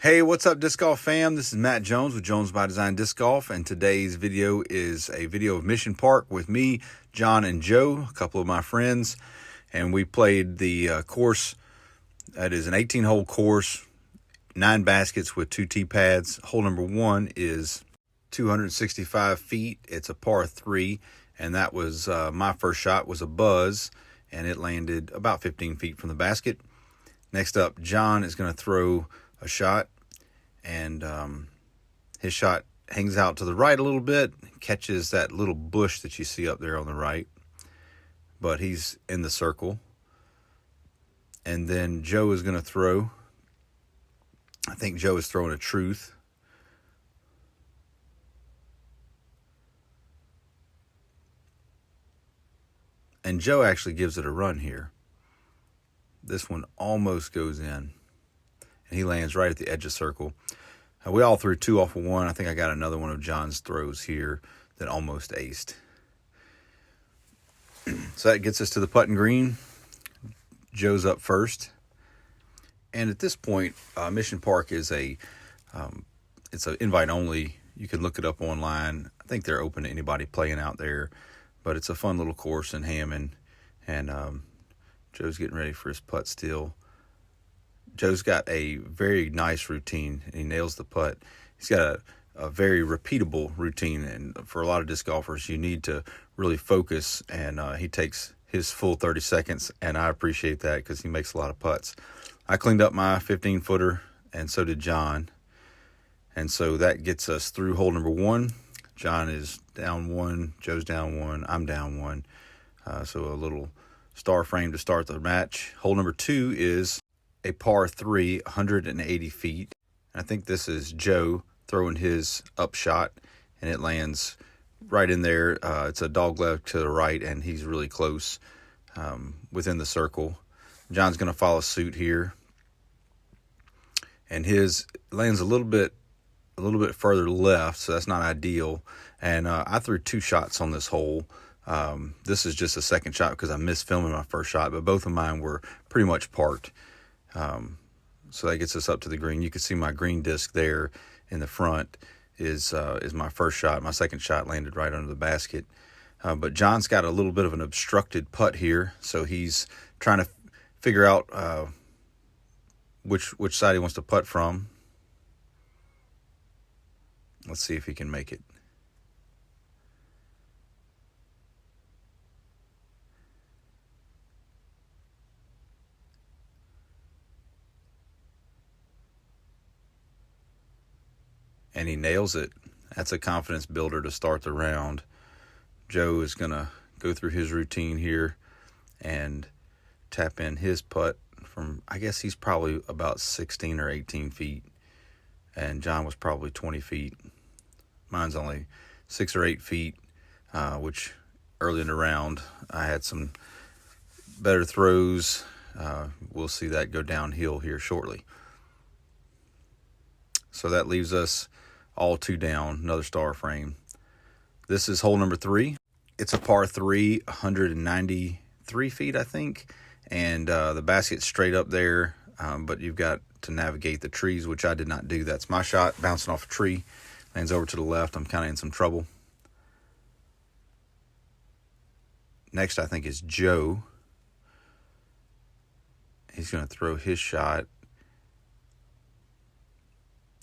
Hey, what's up, Disc Golf fam? This is Matt Jones with Jones by Design Disc Golf, and today's video is a video of Mission Park with me, John, and Joe, a couple of my friends, and we played the course. That is an 18-hole course, 9 baskets with 2 tee pads. Hole number 1 is 265 feet. It's a par 3, and that was my first shot was a buzz, and it landed about 15 feet from the basket. Next up, John is going to throw a shot, and his shot hangs out to the right a little bit, catches that little bush that you see up there on the right, but he's in the circle. And then Joe is going to throw. I think Joe is throwing a truth. And Joe actually gives it a run here. This one almost goes in, and he lands right at the edge of circle. We all threw 2 off of 1. I think I got another one of John's throws here that almost aced. So that gets us to the putting green. Joe's up first. And at this point, Mission Park is it's an invite only. You can look it up online. I think they're open to anybody playing out there, but it's a fun little course in Hammond. And Joe's getting ready for his putt still. Joe's got a very nice routine, and he nails the putt. He's got a very repeatable routine, and for a lot of disc golfers, you need to really focus, and he takes his full 30 seconds, and I appreciate that because he makes a lot of putts. I cleaned up my 15-footer, and so did John, and so that gets us through hole number 1. John is down 1, Joe's down 1, I'm down 1, so a little star frame to start the match. Hole number 2 is a par 3, 180 feet. I think this is Joe throwing his up shot, and it lands right in there. It's a dog leg to the right, and he's really close within the circle. John's going to follow suit here, and his lands a little bit further left, so that's not ideal. And I threw 2 shots on this hole. This is just a second shot because I missed filming my first shot, but both of mine were pretty much parked. So that gets us up to the green. You can see my green disc there in the front is my first shot. My second shot landed right under the basket. But John's got a little bit of an obstructed putt here, so he's trying to figure out which side he wants to putt from. Let's see if he can make it. And he nails it. That's a confidence builder to start the round. Joe is going to go through his routine here and tap in his putt from, I guess he's probably about 16 or 18 feet. And John was probably 20 feet. Mine's only 6 or 8 feet, which early in the round I had some better throws. We'll see that go downhill here shortly. So that leaves us all 2 down, another star frame. This is hole number 3. It's a par 3, 193 feet, I think. And the basket's straight up there, but you've got to navigate the trees, which I did not do. That's my shot, bouncing off a tree. Lands over to the left. I'm kind of in some trouble. Next, I think, is Joe. He's going to throw his shot.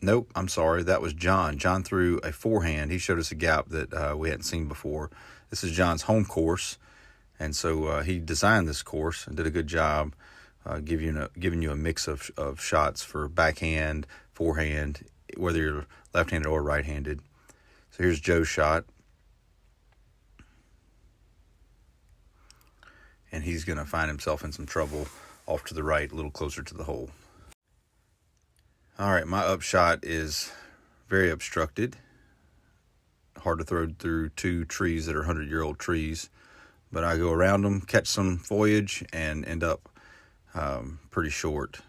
Nope, I'm sorry. That was John. John threw a forehand. He showed us a gap that we hadn't seen before. This is John's home course, and so he designed this course and did a good job giving you a mix of shots for backhand, forehand, whether you're left-handed or right-handed. So here's Joe's shot, and he's going to find himself in some trouble off to the right, a little closer to the hole. All right, my upshot is very obstructed. Hard to throw through 2 trees that are 100-year-old trees. But I go around them, catch some foliage, and end up pretty short.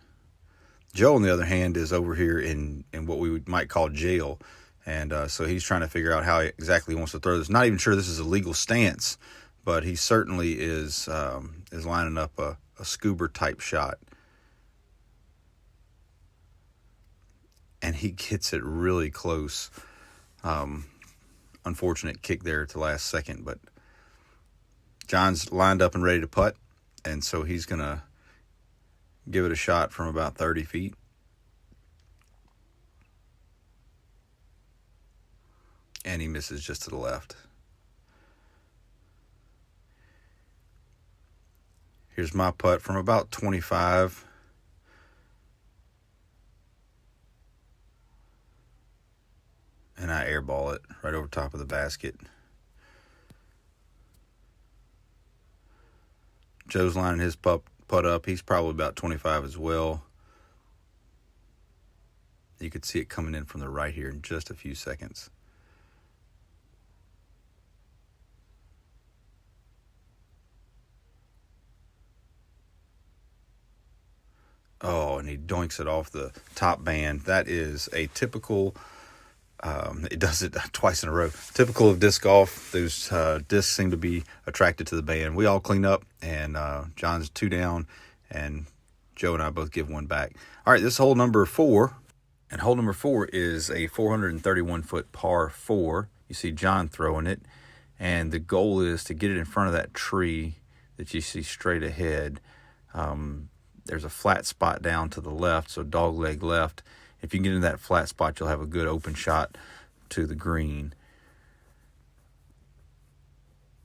Joe, on the other hand, is over here in what we might call jail. And so he's trying to figure out how he exactly wants to throw this. Not even sure this is a legal stance, but he certainly is lining up a scuba-type shot. he gets it really close. Unfortunate kick there at the last second, but John's lined up and ready to putt, and so he's going to give it a shot from about 30 feet. And he misses just to the left. Here's my putt from about 25. And I airball it right over top of the basket. Joe's lining his putt up. He's probably about 25 as well. You could see it coming in from the right here in just a few seconds. Oh, and he doinks it off the top band. That is a typical, it does it twice in a row. Typical of disc golf. Those discs seem to be attracted to the band. We all clean up, and John's 2 down, and Joe and I both give 1 back. All right, this is hole number 4. And hole number 4 is a 431-foot par 4. You see John throwing it, and the goal is to get it in front of that tree that you see straight ahead. There's a flat spot down to the left, so dog leg left. If you can get in that flat spot, you'll have a good open shot to the green.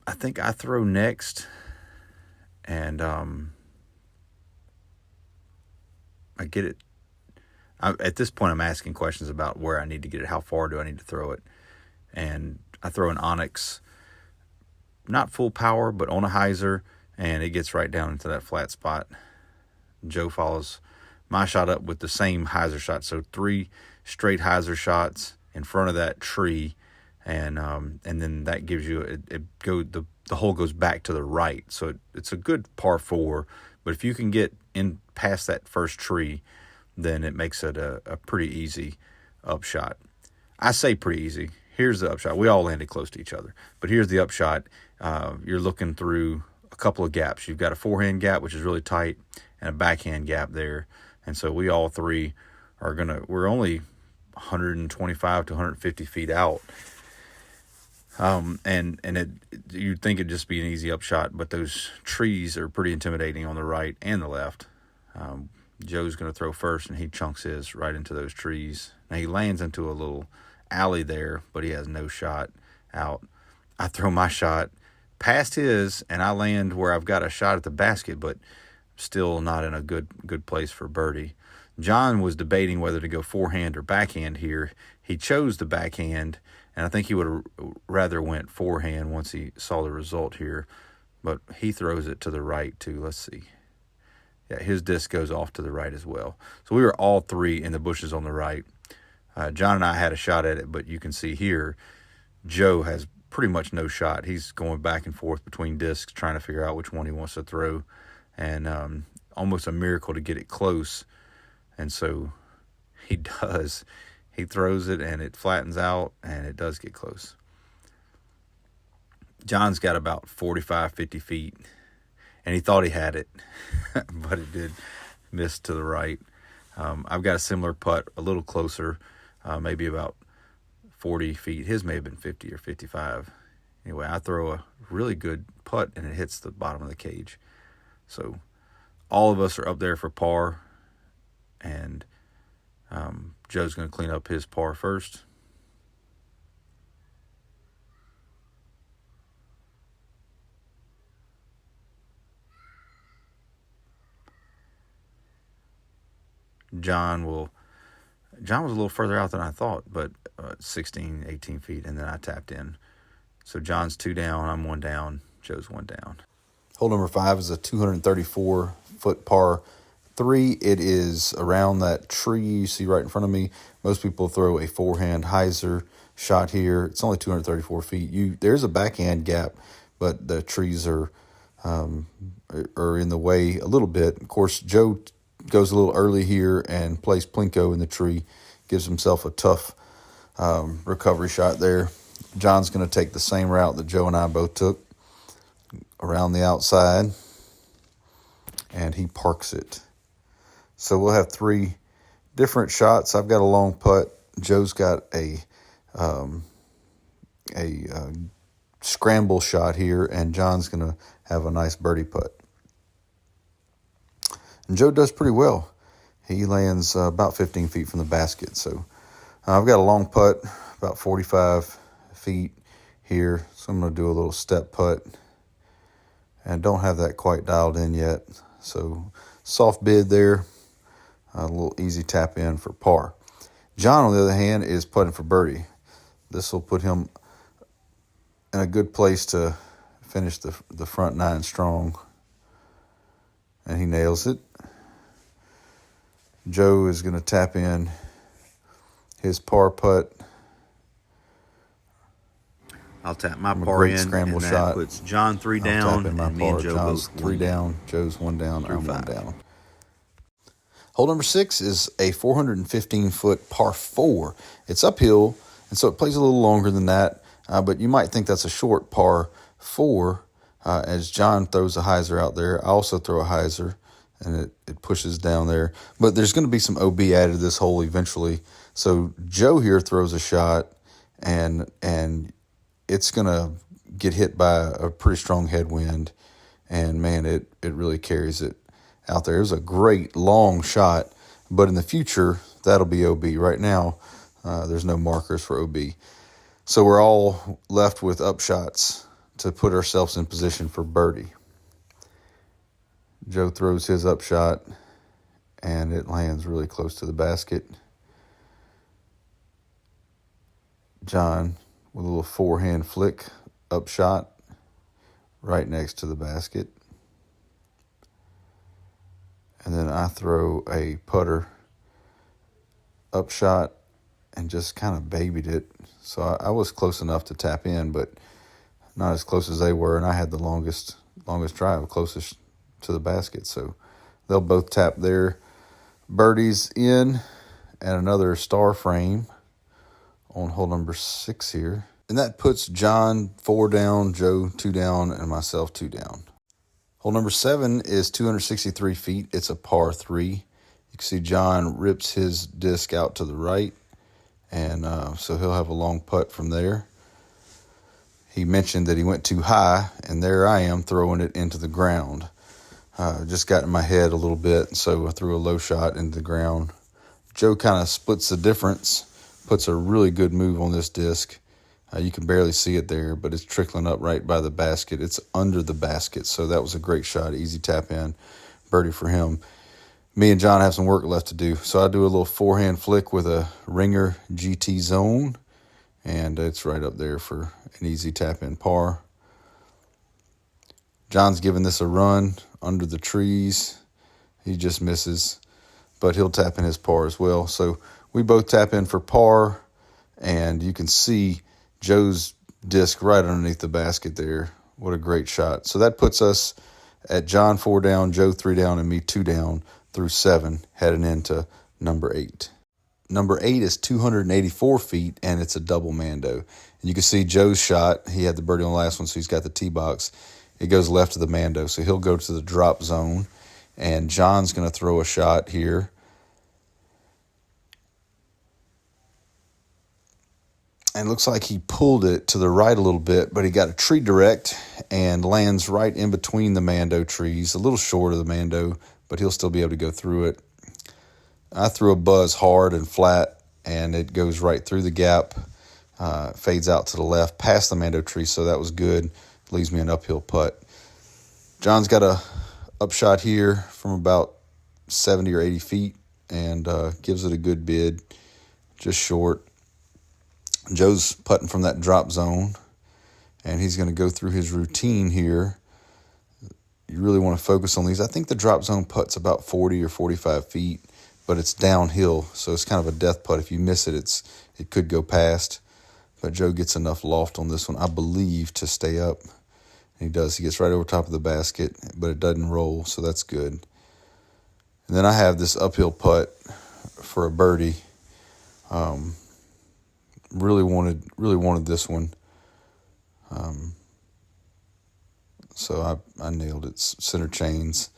I think I throw next, and I get it. At this point, I'm asking questions about where I need to get it. How far do I need to throw it? And I throw an Onyx, not full power, but on a hyzer, and it gets right down into that flat spot. Joe follows my shot up with the same hyzer shot. So 3 straight hyzer shots in front of that tree, and then that gives you the hole goes back to the right. So it's a good par 4. But if you can get in past that first tree, then it makes it a pretty easy upshot. I say pretty easy. Here's the upshot. We all landed close to each other, but here's the upshot. You're looking through a couple of gaps. You've got a forehand gap, which is really tight, and a backhand gap there. And so we all 3 we're only 125 to 150 feet out. You'd think it'd just be an easy upshot, but those trees are pretty intimidating on the right and the left. Joe's going to throw first, and he chunks his right into those trees. Now he lands into a little alley there, but he has no shot out. I throw my shot past his, and I land where I've got a shot at the basket, but still not in a good place for birdie. John was debating whether to go forehand or backhand here. He chose the backhand, and I think he would have rather went forehand once he saw the result here, but he throws it to the right too. Let's see. Yeah, his disc goes off to the right as well. So we were all 3 in the bushes on the right. John and I had a shot at it, but you can see here, Joe has pretty much no shot. He's going back and forth between discs, trying to figure out which one he wants to throw, and almost a miracle to get it close. And so he does. He throws it, and it flattens out, and it does get close. John's got about 45, 50 feet, and he thought he had it, but it did miss to the right. I've got a similar putt, a little closer, maybe about 40 feet. His may have been 50 or 55. Anyway, I throw a really good putt, and it hits the bottom of the cage. So all of us are up there for par, and Joe's going to clean up his par first. John was a little further out than I thought, but 16, 18 feet, and then I tapped in. So John's 2 down, I'm 1 down, Joe's 1 down. Hole number 5 is a 234-foot par 3. It is around that tree you see right in front of me. Most people throw a forehand hyzer shot here. It's only 234 feet. There's a backhand gap, but the trees are in the way a little bit. Of course, Joe goes a little early here and plays Plinko in the tree, gives himself a tough recovery shot there. John's going to take the same route that Joe and I both took, around the outside, and he parks it. So we'll have 3 different shots. I've got a long putt. Joe's got a scramble shot here, and John's going to have a nice birdie putt. And Joe does pretty well. He lands about 15 feet from the basket. So I've got a long putt, about 45 feet here. So I'm going to do a little step putt. And don't have that quite dialed in yet. So soft bid there. A little easy tap in for par. John, on the other hand, is putting for birdie. This will put him in a good place to finish the front nine strong. And he nails it. Joe is going to tap in his par putt. I'll tap my par in, scramble and that shot. puts John 3 down, and me and Joe John's both 3 1 down. Joe's 1 down. I'm 1 5. down. Hole number 6 is a 415-foot par 4. It's uphill, and so it plays a little longer than that, but you might think that's a short par 4 as John throws a hyzer out there. I also throw a hyzer, and it pushes down there. But there's going to be some OB added to this hole eventually. So Joe here throws a shot, and it's going to get hit by a pretty strong headwind. And, man, it really carries it out there. It was a great long shot, but in the future, that'll be OB. Right now, there's no markers for OB. So we're all left with upshots to put ourselves in position for birdie. Joe throws his upshot, and it lands really close to the basket. John, with a little forehand flick, upshot, right next to the basket. And then I throw a putter upshot and just kind of babied it. So I was close enough to tap in, but not as close as they were, and I had the longest drive, closest to the basket. So they'll both tap their birdies in, and another star frame on hole number 6 here. And that puts John 4 down, Joe 2 down, and myself 2 down. Hole number 7 is 263 feet. It's a par 3. You can see John rips his disc out to the right, and so he'll have a long putt from there. He mentioned that he went too high, and there I am throwing it into the ground. Just got in my head a little bit, so I threw a low shot into the ground. Joe kind of splits the difference, puts a really good move on this disc. You can barely see it there, but it's trickling up right by the basket. It's under the basket, so that was a great shot. Easy tap in, birdie for him. Me and John have some work left to do, so I do a little forehand flick with a Ringer GT Zone, and it's right up there for an easy tap in par. John's giving this a run under the trees. He just misses, but he'll tap in his par as well. So we both tap in for par, and you can see Joe's disc right underneath the basket there. What a great shot. So that puts us at John 4 down, Joe 3 down, and me 2 down through 7, heading into number 8. Number 8 is 284 feet, and it's a double Mando. And you can see Joe's shot. He had the birdie on the last one, so he's got the tee box. It goes left of the Mando, so he'll go to the drop zone. And John's going to throw a shot here. And it looks like he pulled it to the right a little bit, but he got a tree direct and lands right in between the Mando trees, a little short of the Mando, but he'll still be able to go through it. I threw a buzz hard and flat, and it goes right through the gap, fades out to the left, past the Mando tree, so that was good. Leaves me an uphill putt. John's got a upshot here from about 70 or 80 feet and gives it a good bid, just short. Joe's putting from that drop zone, and he's going to go through his routine here. You really want to focus on these. I think the drop zone putt's about 40 or 45 feet, but it's downhill, so it's kind of a death putt. If you miss it, it could go past. But Joe gets enough loft on this one, I believe, to stay up. And he does. He gets right over top of the basket, but it doesn't roll, so that's good. And then I have this uphill putt for a birdie. Really wanted this one. So I nailed it. Center chains.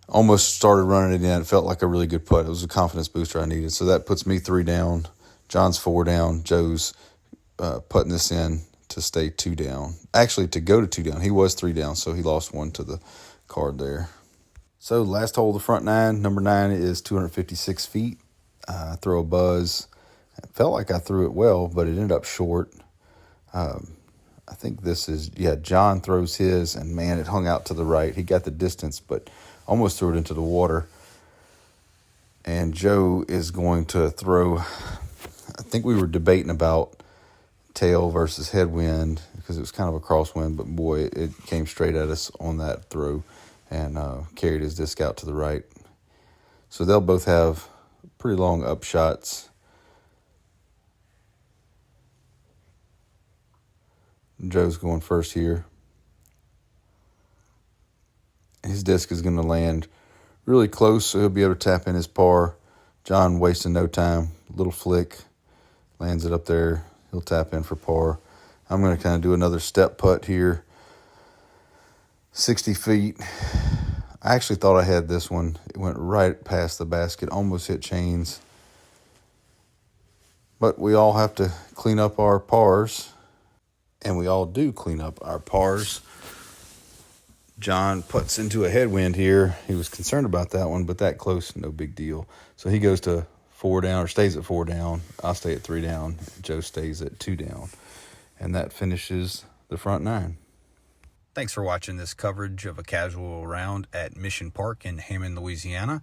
Almost started running it in. It felt like a really good putt. It was a confidence booster I needed. So that puts me 3 down. John's 4 down. Joe's putting this in to stay 2 down. Actually, to go to 2 down. He was 3 down, so he lost 1 to the card there. So last hole of the front 9. Number 9 is 256 feet. I throw a buzz. It felt like I threw it well, but it ended up short. I think this is, John throws his, and man, it hung out to the right. He got the distance, but almost threw it into the water. And Joe is going to throw, I think we were debating about tail versus headwind because it was kind of a crosswind, but boy, it came straight at us on that throw and carried his disc out to the right. So they'll both have pretty long up shots. Joe's going first here. His disc is going to land really close, so he'll be able to tap in his par. John wasting no time. Little flick. Lands it up there. He'll tap in for par. I'm going to kind of do another step putt here. 60 feet. I actually thought I had this one. It went right past the basket. Almost hit chains. But we all have to clean up our pars. And we all do clean up our pars. John puts into a headwind here. He was concerned about that one, but that close, no big deal. So he goes to 4 down, or stays at 4 down. I'll stay at 3 down. Joe stays at 2 down. And that finishes the front 9. Thanks for watching this coverage of a casual round at Mission Park in Hammond, Louisiana.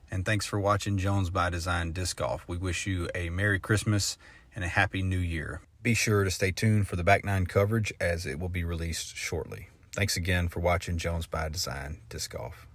And thanks for watching Jones by Design Disc Golf. We wish you a Merry Christmas and a Happy New Year. Be sure to stay tuned for the back 9 coverage as it will be released shortly. Thanks again for watching Jones by Design Disc Golf.